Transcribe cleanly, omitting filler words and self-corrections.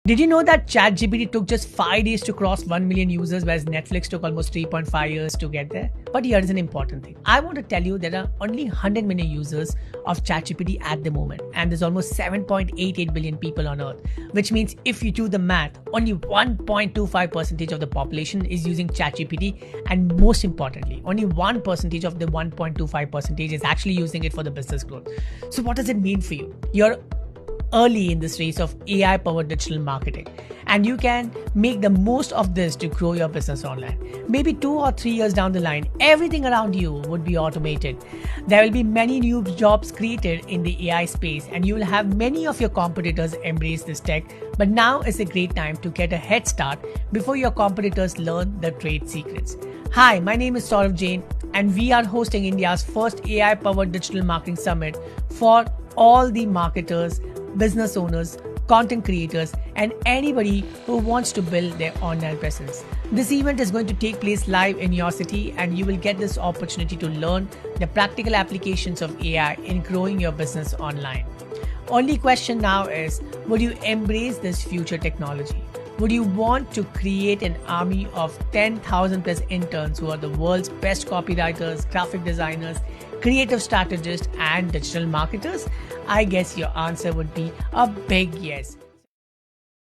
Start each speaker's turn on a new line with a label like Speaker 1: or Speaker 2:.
Speaker 1: Did you know that ChatGPT took just 5 days to cross 1 million users, whereas Netflix took almost 3.5 years to get there? But here's an important thing. I want to tell you there are only 100 million users of ChatGPT at the moment, and there's almost 7.88 billion people on Earth, which means if you do the math, only 1.25% of the population is using ChatGPT, and most importantly, only 1% of the 1.25% is actually using it for the business growth. So what does it mean for you? You're early in this race of AI powered digital marketing, and you can make the most of this to grow your business online. Maybe 2 or 3 years down the line, everything around you would be automated. There will be many new jobs created in the AI space, and you will have many of your competitors embrace this tech. But now is a great time to get a head start before your competitors learn the trade secrets. Hi, my name is Saurav Jain, and we are hosting India's first AI powered digital marketing summit for all the marketers, business owners, content creators, and anybody who wants to build their online presence. This event is going to take place live in your city, and you will get this opportunity to learn the practical applications of AI in growing your business online. Only question now is, would you embrace this future technology? Would you want to create an army of 10,000 plus interns who are the world's best copywriters, graphic designers, creative strategists, and digital marketers? I guess your answer would be a big yes.